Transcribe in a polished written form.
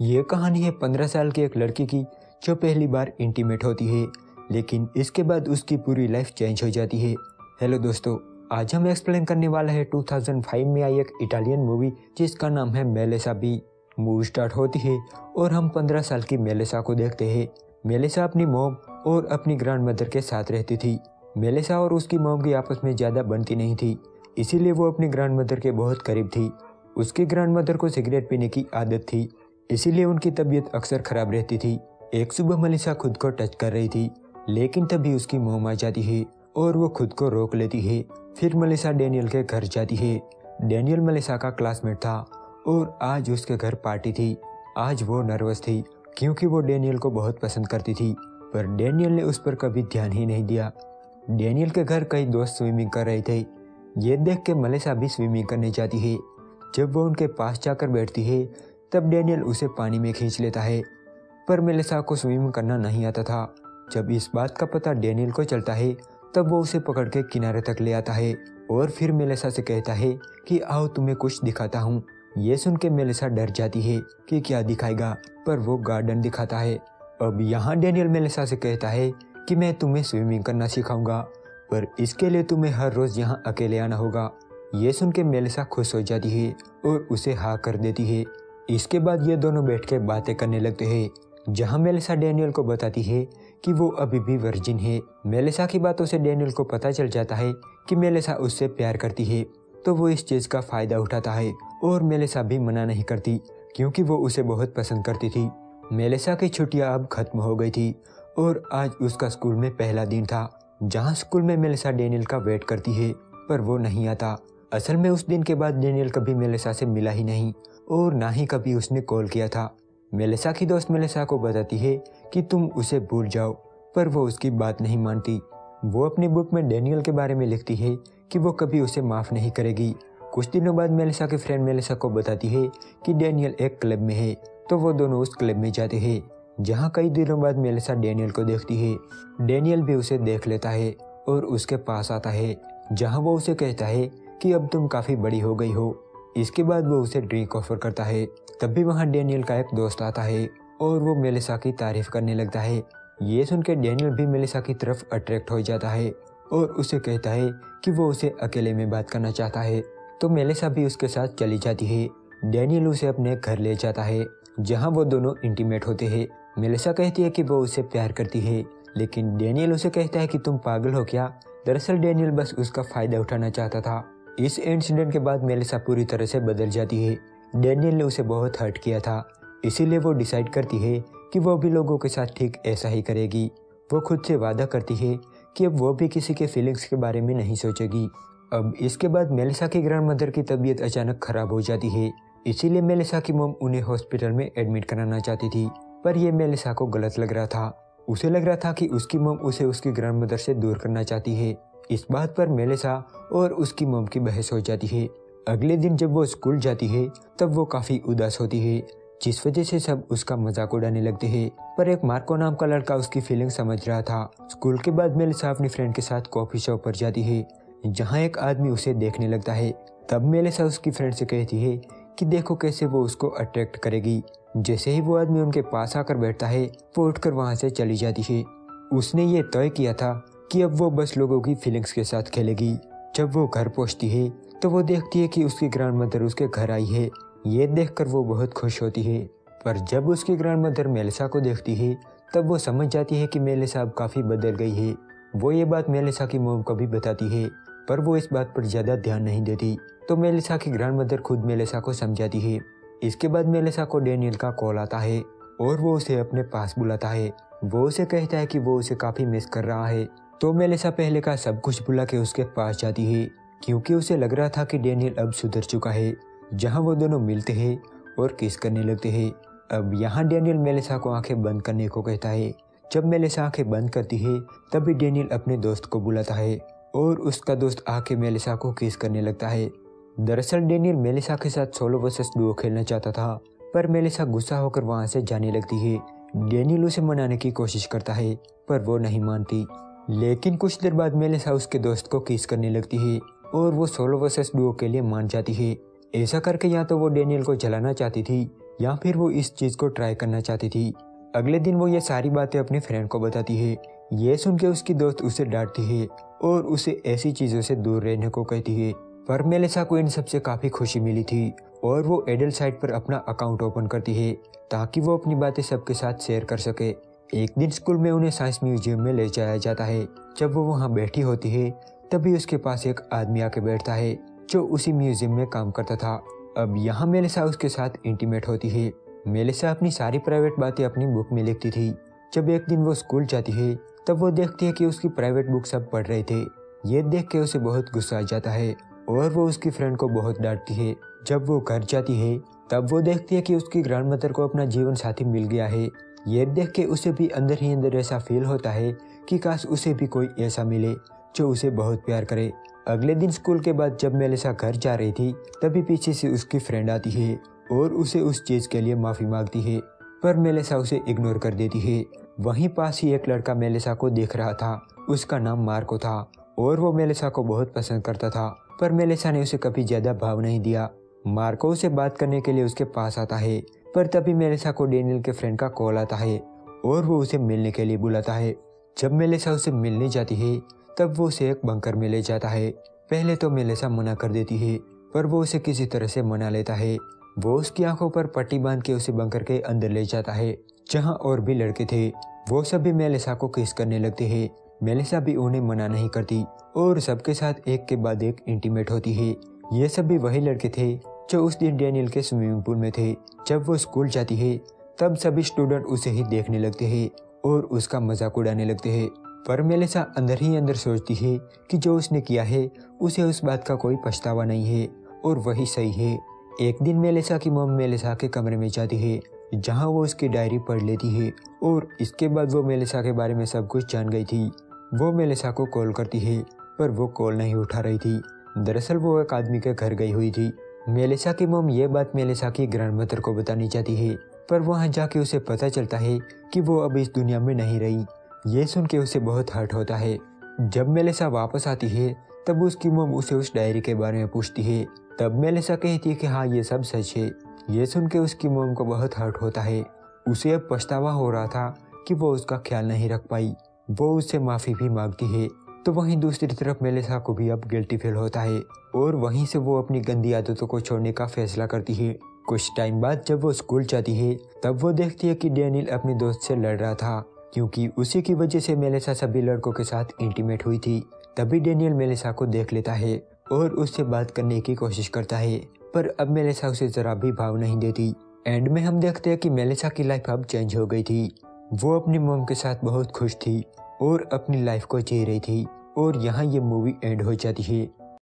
ये कहानी है 15 साल की एक लड़की की जो पहली बार इंटीमेट होती है, लेकिन इसके बाद उसकी पूरी लाइफ चेंज हो जाती है। हेलो दोस्तों, आज हम एक्सप्लेन करने वाला है 2005 में आई एक इटालियन मूवी जिसका नाम है मेलेसा बी। मूवी स्टार्ट होती है और हम 15 साल की मेलेसा को देखते हैं। मेलेसा अपनी मॉम और अपनी ग्रैंड मदर के साथ रहती थी। मेलेसा और उसकी मॉम की आपस में ज़्यादा बनती नहीं थी, इसीलिए वो अपनी ग्रैंड मदर के बहुत करीब थी। उसकी ग्रैंड मदर को सिगरेट पीने की आदत थी, इसीलिए उनकी तबीयत अक्सर खराब रहती थी। एक सुबह मेलिसा खुद को टच कर रही थी, लेकिन तभी उसकी मॉम आ जाती है और वो खुद को रोक लेती है। फिर मेलिसा डैनियल के घर जाती है। डैनियल मेलिसा का क्लासमेट था और आज उसके घर पार्टी थी। आज वो नर्वस थी क्योंकि वो डैनियल को बहुत पसंद करती थी, पर डैनियल ने उस पर कभी ध्यान ही नहीं दिया। डैनियल के घर कई दोस्त स्विमिंग कर रहे थे। ये देख के मेलिसा भी स्विमिंग करने जाती है। जब वो उनके पास जाकर बैठती है तब डैनियल उसे पानी में खींच लेता है, पर मेलिसा को स्विमिंग करना नहीं आता था। जब इस बात का पता डैनियल को चलता है तब वो उसे पकड़ के किनारे तक ले आता है और फिर मेलिसा से कहता है कि आओ तुम्हें कुछ दिखाता हूँ। ये सुन के मेलिसा डर जाती है कि क्या दिखाएगा, पर वो गार्डन दिखाता है। अब यहाँ डैनियल मेलिसा से कहता है कि मैं तुम्हें स्विमिंग करना सिखाऊंगा, पर इसके लिए तुम्हें हर रोज़ यहाँ अकेले आना होगा। ये सुन के मेलिसा खुश हो जाती है और उसे हाँ कर देती है। इसके बाद ये दोनों बैठ के बातें करने लगते हैं, जहाँ मेलिसा डैनियल को बताती है कि वो अभी भी वर्जिन है। मेलिसा की बातों से डैनियल को पता चल जाता है कि मेलिसा उससे प्यार करती है, तो वो इस चीज़ का फ़ायदा उठाता है और मेलिसा भी मना नहीं करती क्योंकि वो उसे बहुत पसंद करती थी। मेलिसा की छुट्टियाँ अब खत्म हो गई थी और आज उसका स्कूल में पहला दिन था, जहाँ स्कूल में मेलिसा डैनियल का वेट करती है, पर वो नहीं आता। असल में उस दिन के बाद डैनियल कभी मेलिसा से मिला ही नहीं और ना ही कभी उसने कॉल किया था। मेलिसा की दोस्त मेलिसा को बताती है कि तुम उसे भूल जाओ, पर वो उसकी बात नहीं मानती। वो अपनी बुक में डैनियल के बारे में लिखती है कि वो कभी उसे माफ़ नहीं करेगी। कुछ दिनों बाद मेलिसा के फ्रेंड मेलिसा को बताती है कि डैनियल एक क्लब में है, तो वो दोनों उस क्लब में जाते हैं, जहाँ कई दिनों बाद मेलिसा डैनियल को देखती है। डैनियल भी उसे देख लेता है और उसके पास आता है, जहाँ वो उसे कहता है कि अब तुम काफ़ी बड़ी हो गई हो। इसके बाद वो उसे ड्रिंक ऑफर करता है। तभी वहाँ डैनियल का एक दोस्त आता है और वो मेलिसा की तारीफ करने लगता है। ये सुन के डैनियल भी मेलिसा की तरफ अट्रैक्ट हो जाता है और उसे कहता है कि वो उसे अकेले में बात करना चाहता है, तो मेलिसा भी उसके साथ चली जाती है। डैनियल उसे अपने घर ले जाता है, जहाँ वो दोनों इंटीमेट होते हैं। मेलिसा कहती है कि वो उसे प्यार करती है, लेकिन डैनियल उसे कहता है कि तुम पागल हो क्या। दरअसल डैनियल बस उसका फ़ायदा उठाना चाहता था। इस इंसिडेंट के बाद मेलिसा पूरी तरह से बदल जाती है। डैनियल ने उसे बहुत हर्ट किया था, इसीलिए वो डिसाइड करती है कि वो भी लोगों के साथ ठीक ऐसा ही करेगी। वो खुद से वादा करती है कि अब वो भी किसी के फीलिंग्स के बारे में नहीं सोचेगी। अब इसके बाद मेलिसा की ग्रैंड मदर की तबीयत अचानक खराब हो जाती है, इसीलिए मेलिसा की मॉम उन्हें हॉस्पिटल में एडमिट कराना चाहती थी, पर यह मेलिसा को गलत लग रहा था। उसे लग रहा था कि उसकी मॉम उसे उसकी ग्रैंड मदर से दूर करना चाहती है। इस बात पर मेलिसा और उसकी मॉम की बहस हो जाती है। अगले दिन जब वो स्कूल जाती है तब वो काफ़ी उदास होती है, जिस वजह से सब उसका मजाक उड़ाने लगते हैं। पर एक मार्को नाम का लड़का उसकी फीलिंग समझ रहा था। स्कूल के बाद मेलिसा अपनी फ्रेंड के साथ कॉफ़ी शॉप पर जाती है, जहाँ एक आदमी उसे देखने लगता है। तब मेलिसा उसकी फ्रेंड से कहती है कि देखो कैसे वो उसको अट्रैक्ट करेगी। जैसे ही वो आदमी उनके पास आकर बैठता है, वो उठकर वहाँ से चली जाती है। उसने ये तय किया था कि अब वो बस लोगों की फीलिंग्स के साथ खेलेगी। जब वो घर पहुंचती है तो वो देखती है कि उसकी ग्रैंड मदर उसके घर आई है। ये देखकर वो बहुत खुश होती है, पर जब उसकी ग्रैंड मदर मेलिसा को देखती है तब वो समझ जाती है कि मेलिसा अब काफ़ी बदल गई है। वो ये बात मेलिसा की मॉम को भी बताती है, पर वो इस बात पर ज़्यादा ध्यान नहीं देती, तो मेलिसा की ग्रैंड मदर खुद मेलिसा को समझाती है। इसके बाद मेलिसा को डैनियल का कॉल आता है और वो उसे अपने पास बुलाता है। वो उसे कहता है कि वो उसे काफ़ी मिस कर रहा है, तो मेलिसा पहले का सब कुछ भुला के उसके पास जाती है, क्योंकि उसे लग रहा था कि डैनियल अब सुधर चुका है। जहाँ वो दोनों मिलते हैं और किस करने लगते हैं। अब यहाँ डैनियल मेलिसा को आंखें बंद करने को कहता है। जब मेलिसा आंखें बंद करती है तभी डैनियल अपने दोस्त को बुलाता है और उसका दोस्त आके मेलिसा को किस करने लगता है। दरअसल डैनियल मेलिसा के साथ सोलो वर्सेस डुओ खेलना चाहता था, पर मेलिसा गुस्सा होकर वहाँ से जाने लगती है। डैनियल उसे मनाने की कोशिश करता है, पर वो नहीं मानती। लेकिन कुछ देर बाद मेलिसा उसके दोस्त को किस करने लगती है और वो सोलो वर्सेस डुओ के लिए मान जाती है। ऐसा करके या तो वो डैनियल को जलाना चाहती थी या फिर वो इस चीज़ को ट्राई करना चाहती थी। अगले दिन वो ये सारी बातें अपनी फ्रेंड को बताती है। ये सुन के उसकी दोस्त उसे डांटती है और उसे ऐसी चीज़ों से दूर रहने को कहती है। पर मेलिसा को इन सबसे काफ़ी खुशी मिली थी और वो एडल्ट साइट पर अपना अकाउंट ओपन करती है ताकि वो अपनी बातें सबके साथ शेयर कर सके। एक दिन स्कूल में उन्हें साइंस म्यूजियम में ले जाया जाता है। जब वो वहाँ बैठी होती है तभी उसके पास एक आदमी आके बैठता है जो उसी म्यूजियम में काम करता था। अब यहाँ मेलिसा उसके साथ इंटीमेट होती है। मेलिसा अपनी सारी प्राइवेट बातें अपनी बुक में लिखती थी। जब एक दिन वो स्कूल जाती है तब वो देखती है कि उसकी प्राइवेट बुक सब पढ़ रहे थे। ये देख के उसे बहुत गुस्सा आ जाता है और वो उसकी फ्रेंड को बहुत डांटती है। जब वो घर जाती है तब वो देखती है कि उसकी ग्रैंडमदर को अपना जीवन साथी मिल गया है। ये देख के उसे भी अंदर ही अंदर ऐसा फील होता है कि काश उसे भी कोई ऐसा मिले जो उसे बहुत प्यार करे। अगले दिन स्कूल के बाद जब मेलिसा घर जा रही थी तभी पीछे से उसकी फ्रेंड आती है और उसे उस चीज़ के लिए माफ़ी मांगती है, पर मेलिसा उसे इग्नोर कर देती है। वहीं पास ही एक लड़का मेलिसा को देख रहा था। उसका नाम मार्को था और वो मेलिसा को बहुत पसंद करता था, पर मेलिसा ने उसे कभी ज़्यादा भाव नहीं दिया। मार्को से बात करने के लिए उसके पास आता है, पर तभी मेलिसा को डेनियल के फ्रेंड का कॉल आता है और वो उसे मिलने के लिए बुलाता है। जब मेलिसा उसे मिलने जाती है तब वो उसे एक बंकर में ले जाता है। पहले तो मेलिसा मना कर देती है, पर वो उसे किसी तरह से मना लेता है। वो उसकी आंखों पर पट्टी बांध के उसे बंकर के अंदर ले जाता है जहां और भी लड़के थे। वो सभी मेलिसा को किस करने लगते हैं। मेलिसा भी उन्हें मना नहीं करती और सबके साथ एक के बाद एक इंटीमेट होती है। ये सभी वही लड़के थे जो उस दिन डेनियल के स्विमिंग पूल में थे। जब वो स्कूल जाती है तब सभी स्टूडेंट उसे ही देखने लगते हैं और उसका मजाक उड़ाने लगते हैं, पर मेलिसा अंदर ही अंदर सोचती है कि जो उसने किया है उसे उस बात का कोई पछतावा नहीं है और वही सही है। एक दिन मेलिसा की मॉम मेलिसा के कमरे में जाती है जहां वो उसकी डायरी पढ़ लेती है और इसके बाद वो मेलिसा के बारे में सब कुछ जान गई थी। वो मेलिसा को कॉल करती है पर वो कॉल नहीं उठा रही थी। दरअसल वो एक आदमी के घर गई हुई थी। मेलिसा की मॉम ये बात मेलिसा की ग्रैंडमदर को बतानी चाहती है, पर वहाँ जाके उसे पता चलता है कि वो अब इस दुनिया में नहीं रही। ये सुन के उसे बहुत हर्ट होता है। जब मेलिसा वापस आती है तब उसकी मॉम उसे उस डायरी के बारे में पूछती है। तब मेलिसा कहती है कि हाँ ये सब सच है। ये सुन के उसकी मॉम को बहुत हर्ट होता है। उसे अब पछतावा हो रहा था कि वो उसका ख्याल नहीं रख पाई। वो उससे माफ़ी भी मांगती है। तो वहीं दूसरी तरफ मेलिसा को भी अब गिल्टी फील होता है और वहीं से वो अपनी गंदी आदतों को छोड़ने का फैसला करती है। कुछ टाइम बाद जब वो स्कूल जाती है तब वो देखती है कि डेनियल अपने दोस्त से लड़ रहा था, क्योंकि उसी की वजह से मेलिसा सभी लड़कों के साथ इंटीमेट हुई थी। तभी डेनियल मेलिसा को देख लेता है और उससे बात करने की कोशिश करता है, पर अब मेलिसा उसे जरा भी भाव नहीं देती। एंड में हम देखते हैं कि मेलिसा की लाइफ अब चेंज हो गई थी। वो अपनी मॉम के साथ बहुत खुश थी और अपनी लाइफ को जी रही थी और यहाँ ये मूवी एंड हो जाती है।